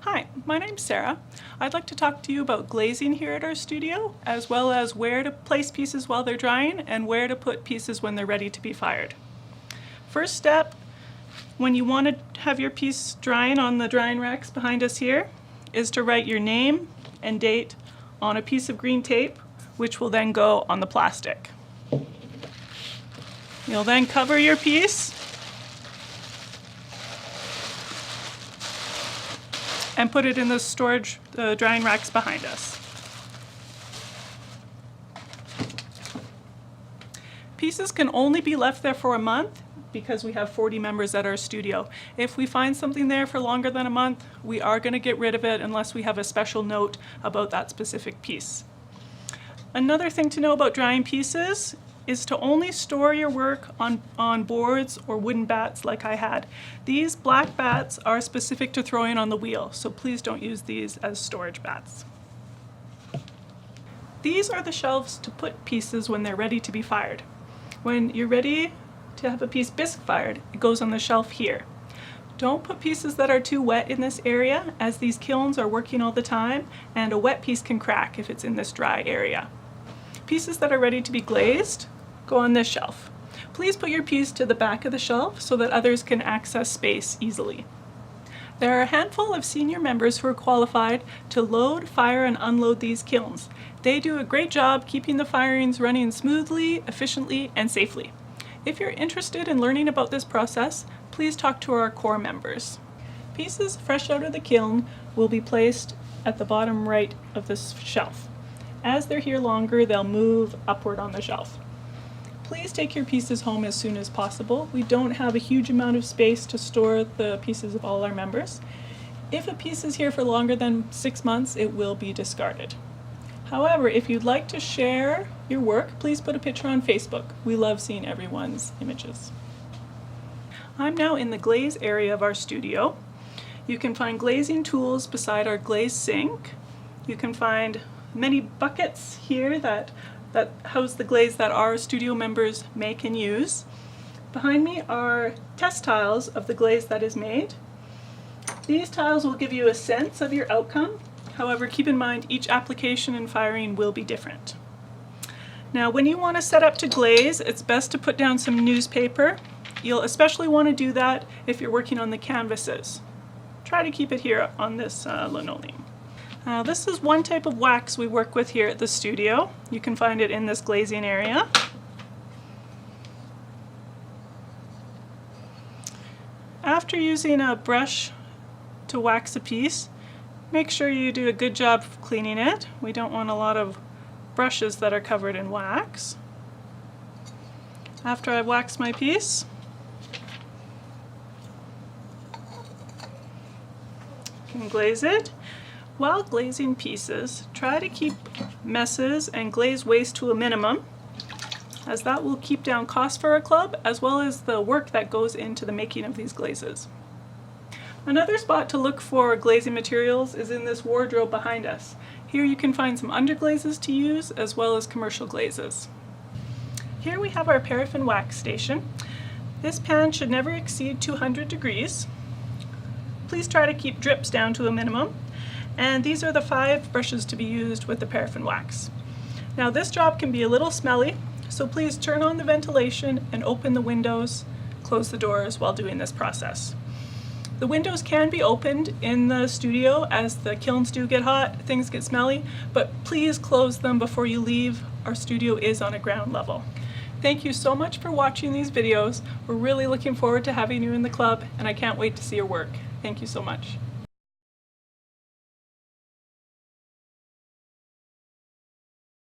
Hi, my name's Sarah. I'd like to talk to you about glazing here at our studio, as well as where to place pieces while they're drying and where to put pieces when they're ready to be fired. First step, when you want to have your piece drying on the drying racks behind us here, is to write your name and date on a piece of green tape, which will then go on the plastic. You'll then cover your piece and put it in the storage drying racks behind us. Pieces can only be left there for a month because we have 40 members at our studio. If we find something there for longer than a month, we are going to get rid of it unless we have a special note about that specific piece. Another thing to know about drying pieces is to only store your work on boards or wooden bats like I had. These black bats are specific to throwing on the wheel, so please don't use these as storage bats. These are the shelves to put pieces when they're ready to be fired. When you're ready to have a piece bisque fired, it goes on the shelf here. Don't put pieces that are too wet in this area, as these kilns are working all the time and a wet piece can crack if it's in this dry area. Pieces that are ready to be glazed go on this shelf. Please put your piece to the back of the shelf so that others can access space easily. There are a handful of senior members who are qualified to load, fire, and unload these kilns. They do a great job keeping the firings running smoothly, efficiently, and safely. If you're interested in learning about this process, please talk to our core members. Pieces fresh out of the kiln will be placed at the bottom right of this shelf. As they're here longer, they'll move upward on the shelf. Please take your pieces home as soon as possible. We don't have a huge amount of space to store the pieces of all our members. If a piece is here for longer than 6 months, it will be discarded. However, if you'd like to share your work, please put a picture on Facebook. We love seeing everyone's images. I'm now in the glaze area of our studio. You can find glazing tools beside our glaze sink. You can find many buckets here that house the glaze that our studio members make and use. Behind me are test tiles of the glaze that is made. These tiles will give you a sense of your outcome. However, keep in mind each application and firing will be different. Now, when you want to set up to glaze, it's best to put down some newspaper. You'll especially want to do that if you're working on the canvases. Try to keep it here on this linoleum. This is one type of wax we work with here at the studio. You can find it in this glazing area. After using a brush to wax a piece, make sure you do a good job of cleaning it. We don't want a lot of brushes that are covered in wax. After I've waxed my piece, you can glaze it. While glazing pieces, try to keep messes and glaze waste to a minimum, as that will keep down costs for our club as well as the work that goes into the making of these glazes. Another spot to look for glazing materials is in this wardrobe behind us. Here you can find some underglazes to use as well as commercial glazes. Here we have our paraffin wax station. This pan should never exceed 200 degrees. Please try to keep drips down to a minimum. And these are the 5 brushes to be used with the paraffin wax. Now this job can be a little smelly, so please turn on the ventilation and open the windows, close the doors while doing this process. The windows can be opened in the studio as the kilns do get hot, things get smelly, but please close them before you leave. Our studio is on a ground level. Thank you so much for watching these videos. We're really looking forward to having you in the club, and I can't wait to see your work. Thank you so much.